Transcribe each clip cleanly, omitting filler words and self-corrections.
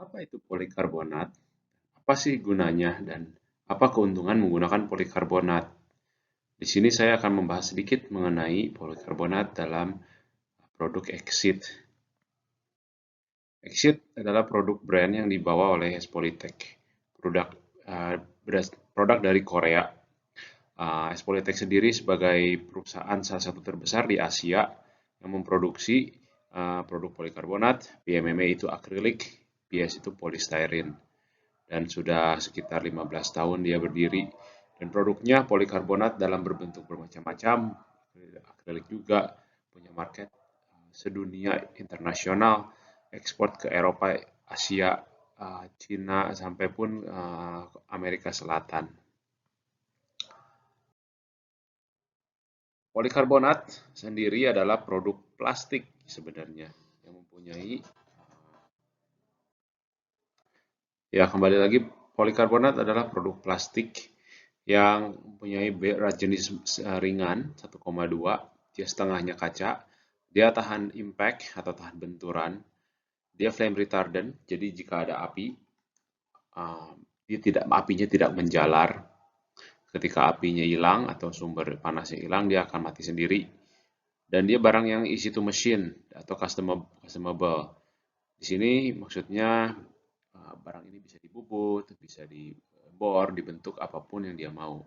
Apa itu polikarbonat? Apa sih gunanya dan apa keuntungan menggunakan polikarbonat? Di sini saya akan membahas sedikit mengenai polikarbonat dalam produk Exit. Exit adalah produk brand yang dibawa oleh Espolitech. Produk uh, produk dari Korea. Espolitech sendiri sebagai perusahaan salah satu terbesar di Asia yang memproduksi produk polikarbonat. PMMA itu akrilik, PS itu polystyrene. Dan sudah sekitar 15 tahun dia berdiri. Dan produknya polikarbonat dalam berbentuk bermacam-macam, akrilik juga, punya market sedunia internasional, ekspor ke Eropa, Asia, Cina, sampai pun Amerika Selatan. Polikarbonat sendiri adalah produk plastik sebenarnya yang mempunyai, ya kembali lagi, polikarbonat adalah produk plastik yang mempunyai berat jenis ringan 1,2, dia setengahnya kaca, dia tahan impact atau tahan benturan, dia flame retardant, jadi jika ada api, apinya tidak menjalar. Ketika apinya hilang atau sumber panasnya hilang, dia akan mati sendiri. Dan dia barang yang easy to machine atau customable. Di sini maksudnya barang ini bisa dibubut, bisa dibor, dibentuk apapun yang dia mau.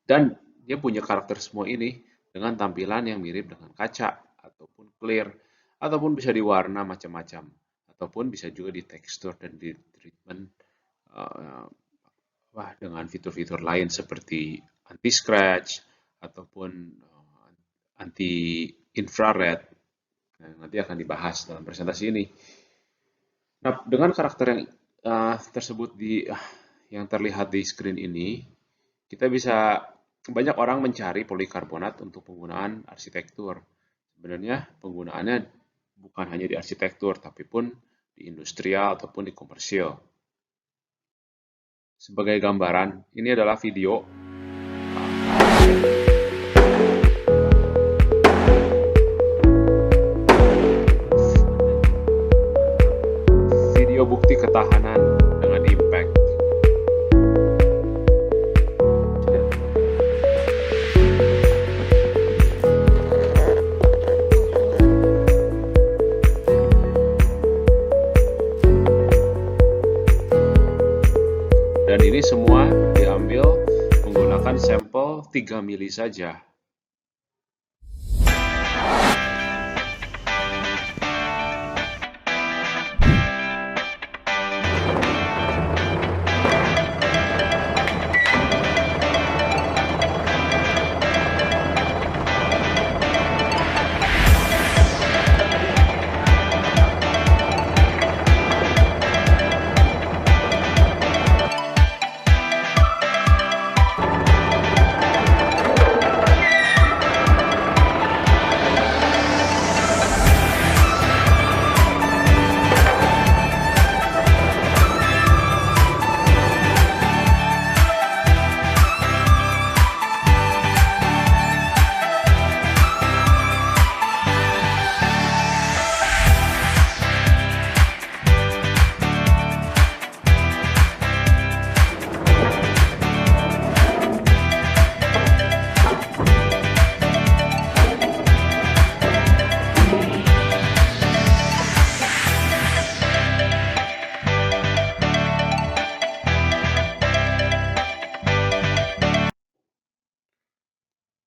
Dan dia punya karakter semua ini dengan tampilan yang mirip dengan kaca, ataupun clear, ataupun bisa diwarna macam-macam, ataupun bisa juga di tekstur dan di treatment dengan fitur-fitur lain seperti anti scratch ataupun anti infrared. Nah, nanti akan dibahas dalam presentasi ini. Nah, dengan karakter yang tersebut yang terlihat di screen ini, kita bisa, banyak orang mencari polikarbonat untuk penggunaan arsitektur. Sebenarnya penggunaannya bukan hanya di arsitektur, tapi pun di industrial ataupun di komersial. Sebagai gambaran, ini adalah video bukti ketahanan dengan impact. Dan ini semua diambil menggunakan sampel 3 mili saja.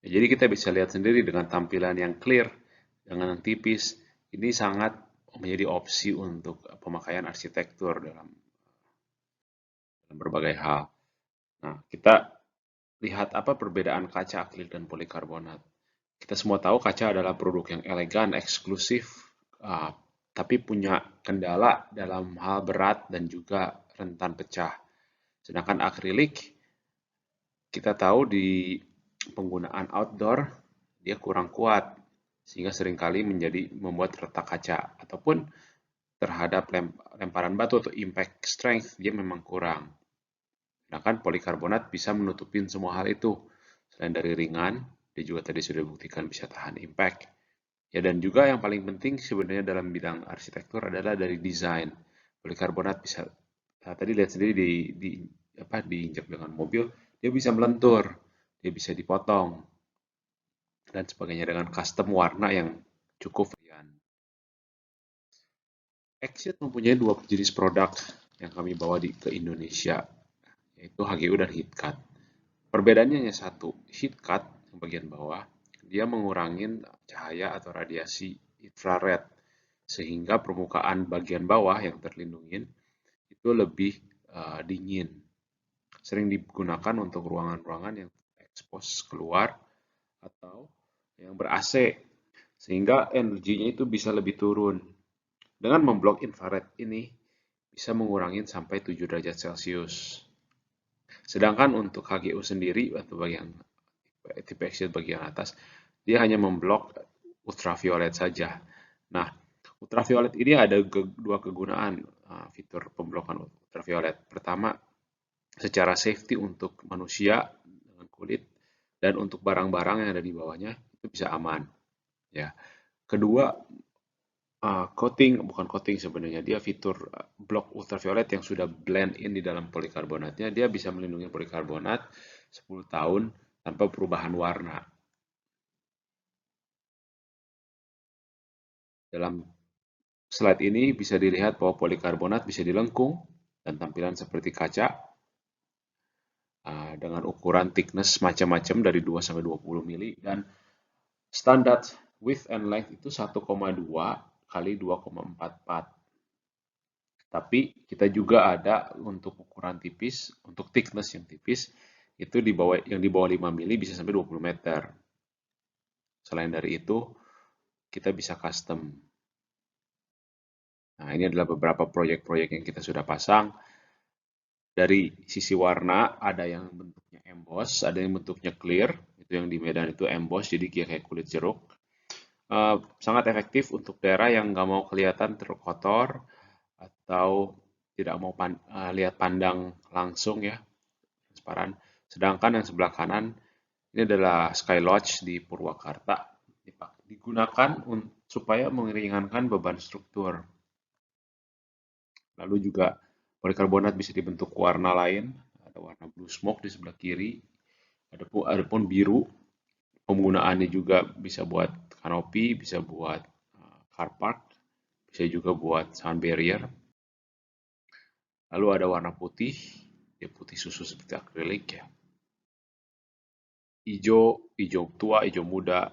Jadi kita bisa lihat sendiri dengan tampilan yang clear, dengan yang tipis, ini sangat menjadi opsi untuk pemakaian arsitektur dalam berbagai hal. Nah, kita lihat apa perbedaan kaca akrilik dan polikarbonat. Kita semua tahu kaca adalah produk yang elegan, eksklusif, tapi punya kendala dalam hal berat dan juga rentan pecah. Sedangkan akrilik, kita tahu di penggunaan outdoor, dia kurang kuat, sehingga seringkali membuat retak kaca, ataupun terhadap lemparan batu atau impact strength, dia memang kurang. Sedangkan polikarbonat bisa menutupin semua hal itu. Selain dari ringan, dia juga tadi sudah dibuktikan bisa tahan impact. Ya, dan juga yang paling penting sebenarnya dalam bidang arsitektur adalah dari desain. Polikarbonat bisa, tadi lihat sendiri diinjak dengan mobil, dia bisa melentur, dia bisa dipotong, dan sebagainya dengan custom warna yang cukup varian. Exit mempunyai dua jenis produk yang kami bawa ke Indonesia, yaitu HGU dan HeatCut. Perbedaannya hanya satu, HeatCut yang bagian bawah, dia mengurangi cahaya atau radiasi infrared, sehingga permukaan bagian bawah yang terlindungi itu lebih dingin. Sering digunakan untuk ruangan-ruangan yang ekspos keluar atau yang ber-AC, sehingga energinya itu bisa lebih turun. Dengan memblok infrared ini, bisa mengurangi sampai 7 derajat Celcius. Sedangkan untuk HGU sendiri, atau bagian tipe exit bagian atas, dia hanya memblok ultraviolet saja. Nah, ultraviolet ini ada dua kegunaan fitur pemblokan ultraviolet. Pertama, secara safety untuk manusia dengan kulit dan untuk barang-barang yang ada di bawahnya itu bisa aman. Ya. Kedua, coating bukan coating sebenarnya, dia fitur blok ultraviolet yang sudah blend in di dalam polikarbonatnya, dia bisa melindungi polikarbonat 10 tahun tanpa perubahan warna. Dalam slide ini bisa dilihat bahwa polikarbonat bisa dilengkung dan tampilan seperti kaca dengan ukuran thickness macam-macam dari 2 sampai 20 mili dan standar width and length itu 1,2 kali 2,44. Tapi kita juga ada untuk ukuran tipis, untuk thickness yang tipis, itu yang di bawah 5 mili bisa sampai 20 meter. Selain dari itu, kita bisa custom. Nah, ini adalah beberapa proyek-proyek yang kita sudah pasang. Dari sisi warna, ada yang bentuknya emboss, ada yang bentuknya clear. Itu yang di Medan itu emboss, jadi kayak kulit jeruk. Sangat efektif untuk daerah yang nggak mau kelihatan terkotor atau tidak mau lihat pandang langsung ya, transparan. Sedangkan yang sebelah kanan ini adalah Sky Lodge di Purwakarta, digunakan supaya meringankan beban struktur. Lalu juga polikarbonat bisa dibentuk warna lain, ada warna blue smoke di sebelah kiri, adapun biru. Penggunaannya juga bisa buat kanopi, bisa buat car park, bisa juga buat sound barrier. Lalu ada warna putih, ya putih susu seperti akrilik ya. Hijau tua, hijau muda,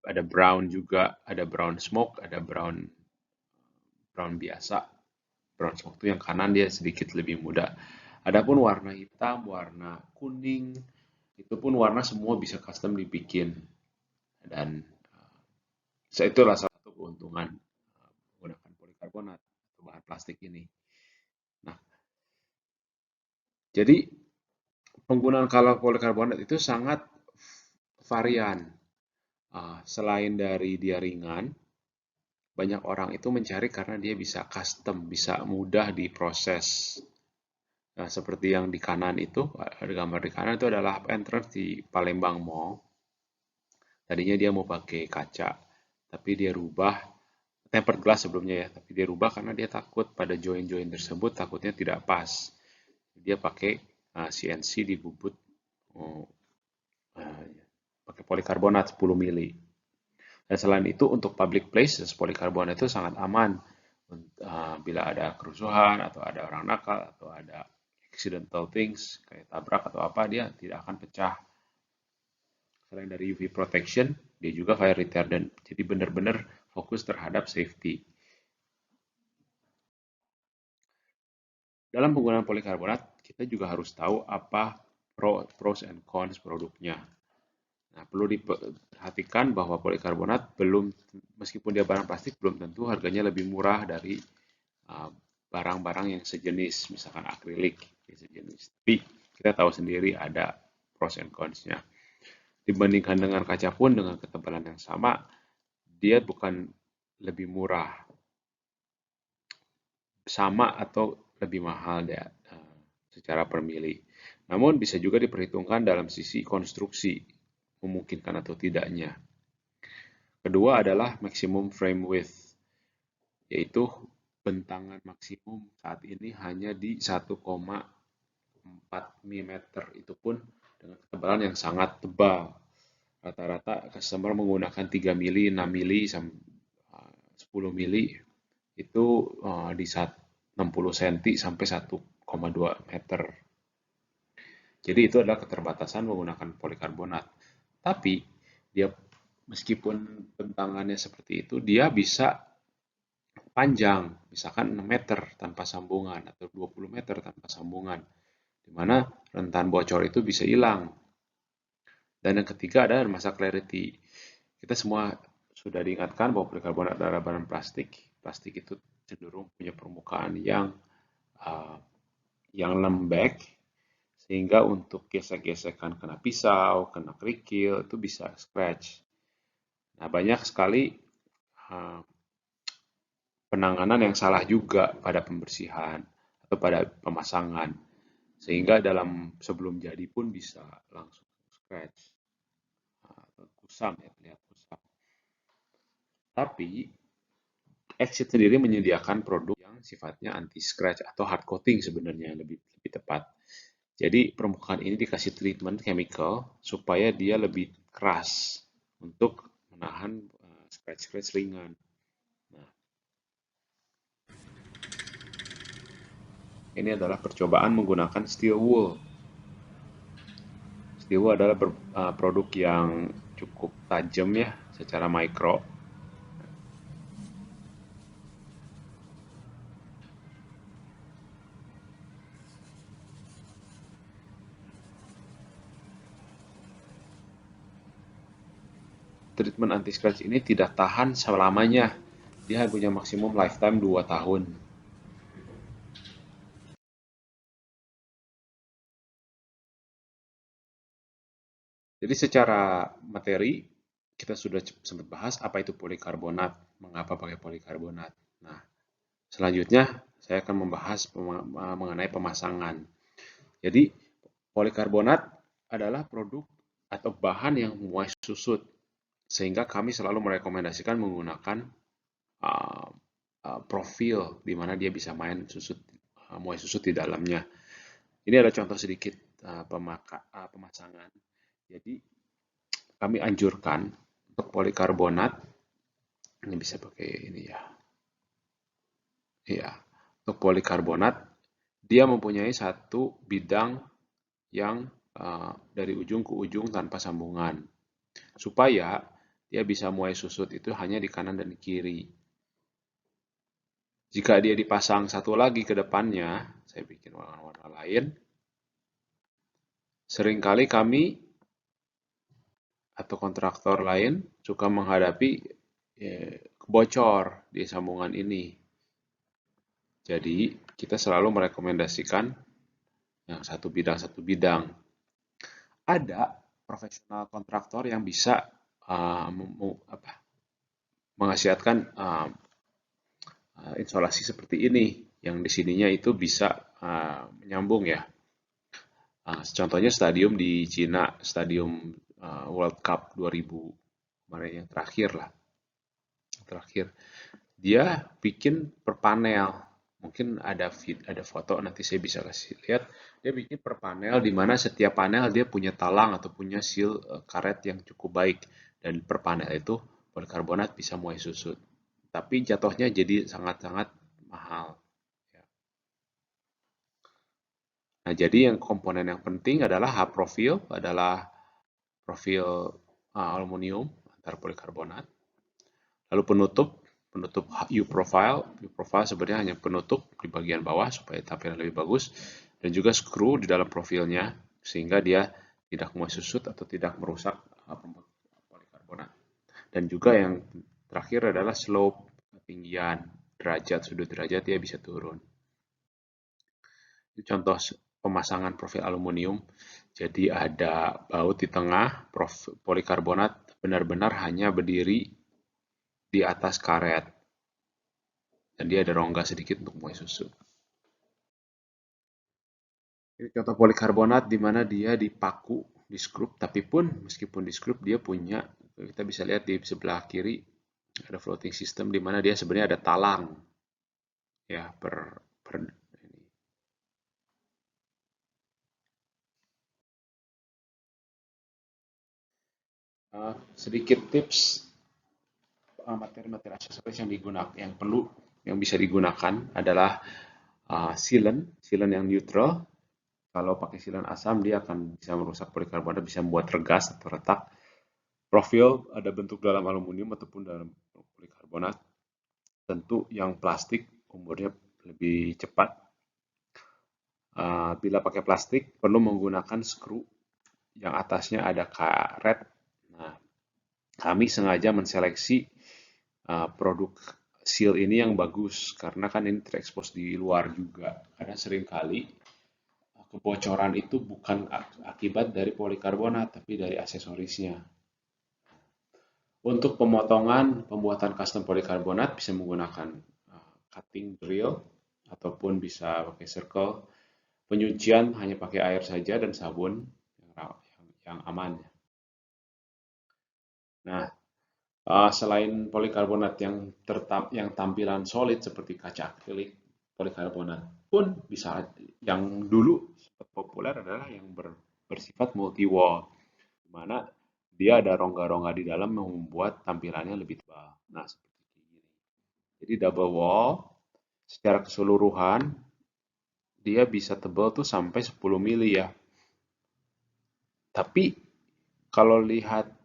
ada brown juga, ada brown smoke, ada brown biasa. Brown smoke itu yang kanan dia sedikit lebih muda. Adapun warna hitam, warna kuning, itu pun warna semua bisa custom dibikin. Dan itulah salah satu keuntungan menggunakan polikarbonat atau bahan plastik ini. Nah, jadi penggunaan kalau polikarbonat itu sangat varian. Selain dari dia ringan, banyak orang itu mencari karena dia bisa custom, bisa mudah diproses. Nah, seperti yang di kanan itu, ada gambar di kanan itu adalah entrance di Palembang Mall. Tadinya dia mau pakai kaca, tapi dia rubah tempered glass sebelumnya ya, tapi dia rubah karena dia takut pada join-join tersebut takutnya tidak pas. Dia pakai CNC di bubut pakai polikarbonat 10 mili. Dan selain itu untuk public places polikarbonat itu sangat aman bila ada kerusuhan atau ada orang nakal atau ada accidental things kayak tabrak atau apa, dia tidak akan pecah. Selain dari UV protection, dia juga fire retardant. Jadi benar-benar fokus terhadap safety. Dalam penggunaan polikarbonat, kita juga harus tahu apa pros and cons produknya. Nah, perlu diperhatikan bahwa polikarbonat meskipun dia barang plastik, belum tentu harganya lebih murah dari barang-barang yang sejenis, misalkan akrilik sejenis. Tapi kita tahu sendiri ada pros and cons-nya. Dibandingkan dengan kaca pun dengan ketebalan yang sama, dia bukan lebih murah, sama atau lebih mahal ya secara per mili. Namun bisa juga diperhitungkan dalam sisi konstruksi, memungkinkan atau tidaknya. Kedua adalah maximum frame width, yaitu bentangan maksimum saat ini hanya di 1,4 mm. Itu pun dengan ketebalan yang sangat tebal. Rata-rata customer menggunakan 3 mili, 6 mili, 10 mili. Itu di 60 cm sampai 1,2 meter. Jadi itu adalah keterbatasan menggunakan polikarbonat. Tapi dia meskipun bentangannya seperti itu, dia bisa panjang, misalkan 6 meter tanpa sambungan atau 20 meter tanpa sambungan, di mana rentan bocor itu bisa hilang. Dan yang ketiga adalah masa clarity. Kita semua sudah diingatkan bahwa polikarbonat adalah bahan plastik. Plastik itu cenderung punya permukaan uh, yang lembek, sehingga untuk gesek-gesekan kena pisau, kena kerikil, itu bisa scratch. Nah, banyak sekali penanganan yang salah juga pada pembersihan atau pada pemasangan. Sehingga sebelum jadi pun bisa langsung scratch, kusam ya, terlihat kusam. Tapi Exit sendiri menyediakan produk yang sifatnya anti-scratch atau hard coating sebenarnya lebih tepat. Jadi permukaan ini dikasih treatment chemical supaya dia lebih keras untuk menahan scratch-scratch ringan. Nah, ini adalah percobaan menggunakan steel wool. Steel wool adalah produk yang cukup tajam ya secara mikro. Treatment anti-scratch ini tidak tahan selamanya. Dia punya maksimum lifetime 2 tahun. Jadi secara materi, kita sudah sempat bahas apa itu polikarbonat, mengapa pakai polikarbonat. Nah, selanjutnya saya akan membahas mengenai pemasangan. Jadi, polikarbonat adalah produk atau bahan yang muai susut, sehingga kami selalu merekomendasikan menggunakan profil di mana dia bisa muai susut di dalamnya. Ini adalah contoh sedikit pemasangan. Jadi kami anjurkan untuk polikarbonat, ini bisa pakai ini ya. Iya, untuk polikarbonat dia mempunyai satu bidang yang dari ujung ke ujung tanpa sambungan, supaya dia bisa muai susut itu hanya di kanan dan di kiri. Jika dia dipasang satu lagi ke depannya, saya bikin warna-warna lain, seringkali kami atau kontraktor lain suka menghadapi bocor di sambungan ini. Jadi, kita selalu merekomendasikan yang satu bidang. Ada profesional kontraktor yang bisa menghasilkan insulasi seperti ini, yang di sininya itu bisa menyambung ya. Contohnya stadium di Cina, stadium World Cup 2000 kemarin yang terakhir lah. Dia bikin per panel. Mungkin ada foto nanti saya bisa kasih lihat. Dia bikin per panel di mana setiap panel dia punya talang atau punya seal karet yang cukup baik, dan per panel itu polikarbonat bisa muai susut. Tapi jatuhnya jadi sangat-sangat mahal. Nah, jadi yang komponen yang penting adalah H profil, adalah profil aluminium antar polikarbonat. Lalu penutup U profile. U profile sebenarnya hanya penutup di bagian bawah supaya tampilan lebih bagus, dan juga screw di dalam profilnya sehingga dia tidak muai susut atau tidak merusak polikarbonat. Dan juga yang terakhir adalah slope, ketinggian, sudut derajat dia bisa turun. Itu contoh pemasangan profil aluminium. Jadi ada baut di tengah, polikarbonat benar-benar hanya berdiri di atas karet, dan dia ada rongga sedikit untuk muai susut. Ini contoh polikarbonat di mana dia dipaku, di skrup, tapi pun meskipun di skrup dia punya Kita bisa lihat di sebelah kiri ada floating system di mana dia sebenarnya ada talang ya per ini. Sedikit tips materi-materi aksesoris yang digunakan, yang bisa digunakan adalah sealant yang neutral. Kalau pakai sealant asam dia akan bisa merusak polikarbonat, bisa membuat regas atau retak. Profil ada bentuk dalam aluminium ataupun dalam polikarbonat. Tentu yang plastik umurnya lebih cepat. Bila pakai plastik perlu menggunakan skru yang atasnya ada karet. Nah, kami sengaja menseleksi produk seal ini yang bagus karena kan ini terekspos di luar juga. Karena seringkali kebocoran itu bukan akibat dari polikarbonat tapi dari aksesorisnya. Untuk pembuatan custom polikarbonat bisa menggunakan cutting drill ataupun bisa pakai circle. Penyucian hanya pakai air saja dan sabun yang aman. Nah, selain polikarbonat yang tampilan solid seperti kaca akrilik, polikarbonat pun bisa, yang dulu sempat populer adalah yang bersifat multi wall, di mana dia ada rongga-rongga di dalam yang membuat tampilannya lebih tebal. Nah, seperti ini. Jadi double wall secara keseluruhan dia bisa tebal tuh sampai 10 mili ya. Tapi kalau lihat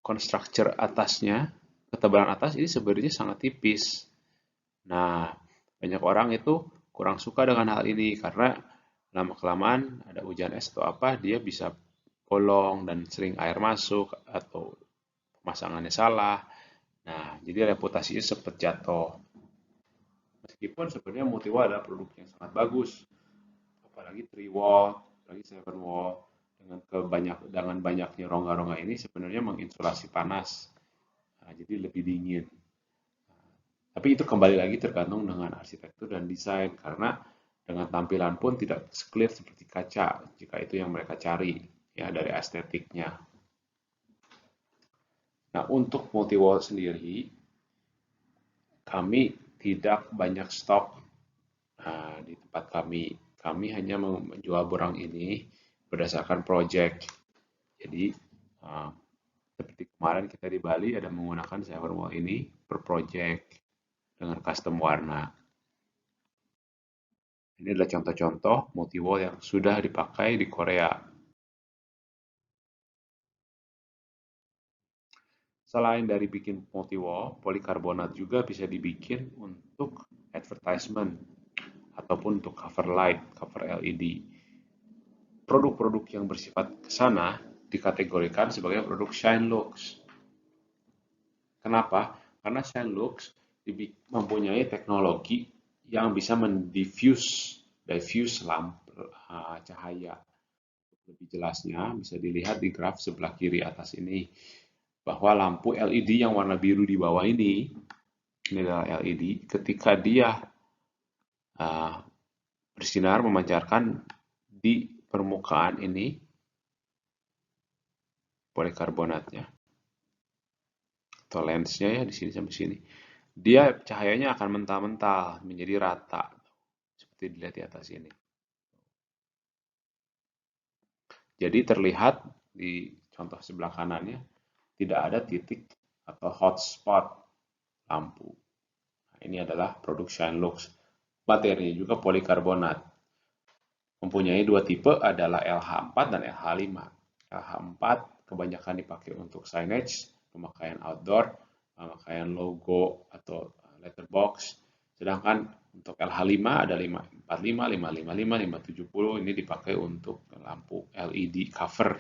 construction atasnya, ketebalan atas ini sebenarnya sangat tipis. Nah, banyak orang itu kurang suka dengan hal ini karena lama-kelamaan ada hujan es atau apa, dia bisa bolong dan sering air masuk atau pemasangannya salah. Nah, jadi reputasinya sempat jatuh. Meskipun sebenarnya Multiwall adalah produk yang sangat bagus, apalagi 3-wall, apalagi 7-wall, dengan banyaknya rongga-rongga ini sebenarnya menginsulasi panas. Nah, jadi lebih dingin. Tapi itu kembali lagi tergantung dengan arsitektur dan desain, karena dengan tampilan pun tidak clear seperti kaca, jika itu yang mereka cari ya dari estetiknya. Nah, untuk multi-wall sendiri, kami tidak banyak stok di tempat kami. Kami hanya menjual borang ini berdasarkan project. Jadi, seperti kemarin kita di Bali ada menggunakan 7-wall ini per project dengan custom warna. Ini adalah contoh-contoh multi-wall yang sudah dipakai di Korea. Selain dari bikin multi-wall, polikarbonat juga bisa dibikin untuk advertisement ataupun untuk cover light, cover LED. Produk-produk yang bersifat ke sana dikategorikan sebagai produk Shine Lux. Kenapa? Karena Shine Lux mempunyai teknologi yang bisa diffuse cahaya. Lebih jelasnya bisa dilihat di graf sebelah kiri atas ini, bahwa lampu LED yang warna biru di bawah ini adalah LED, ketika dia bersinar memancarkan di permukaan ini polikarbonatnya atau lensnya ya, di sini sampai sini, dia cahayanya akan mental-mental menjadi rata seperti dilihat di atas ini. Jadi terlihat di contoh sebelah kanannya tidak ada titik atau hotspot lampu. Nah, ini adalah produk Shine Lux. Materinya juga polikarbonat. Mempunyai dua tipe, adalah LH4 dan LH5. LH4 kebanyakan dipakai untuk signage, pemakaian outdoor, pemakaian logo atau letterbox. Sedangkan untuk LH5 ada 545, 555, 570, ini dipakai untuk lampu LED cover.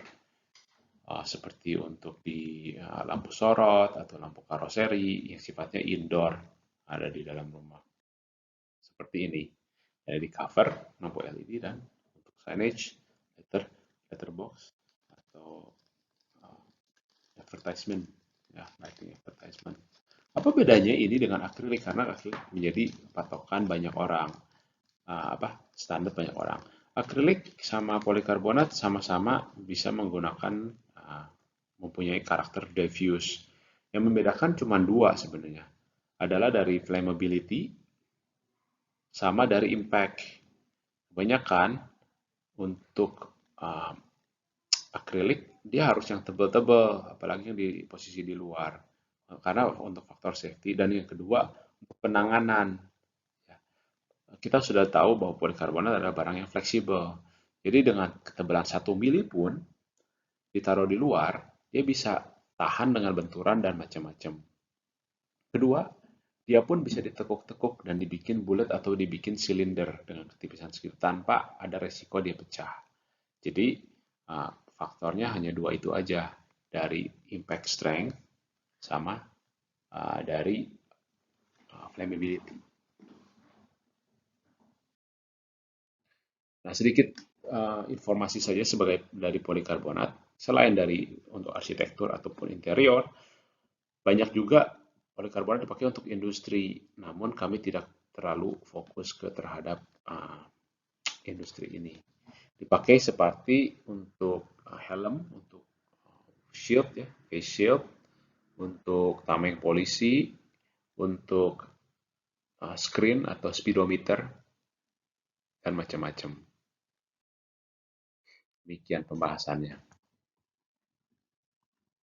Seperti untuk di lampu sorot atau lampu karoseri yang sifatnya indoor, ada di dalam rumah. Seperti ini. Ada di cover lampu LED dan untuk signage, letterbox atau advertisement, ya, lighting advertisement. Apa bedanya ini dengan akrilik? Karena akrilik menjadi patokan banyak orang, standar banyak orang. Akrilik sama polikarbonat sama-sama bisa menggunakan mempunyai karakter diffuse. Yang membedakan cuma dua sebenarnya, adalah dari flammability sama dari impact. Kebanyakan untuk akrilik dia harus yang tebal-tebal, apalagi yang di posisi di luar, karena untuk faktor safety. Dan yang kedua, untuk penanganan. Kita sudah tahu bahwa polikarbonat adalah barang yang fleksibel. Jadi dengan ketebalan 1 mili pun ditaruh di luar, dia bisa tahan dengan benturan dan macam-macam. Kedua, dia pun bisa ditekuk-tekuk dan dibikin bulat atau dibikin silinder dengan ketipisan segitu tanpa ada resiko dia pecah. Jadi faktornya hanya dua itu aja, dari impact strength sama dari flammability. Nah, sedikit informasi saja sebagai dari polikarbonat, selain dari untuk arsitektur ataupun interior, banyak juga polikarbonat dipakai untuk industri, namun kami tidak terlalu fokus terhadap industri ini. Dipakai seperti untuk helm, untuk shield ya, face shield, untuk tameng polisi, untuk screen atau speedometer, dan macam-macam. Demikian pembahasannya.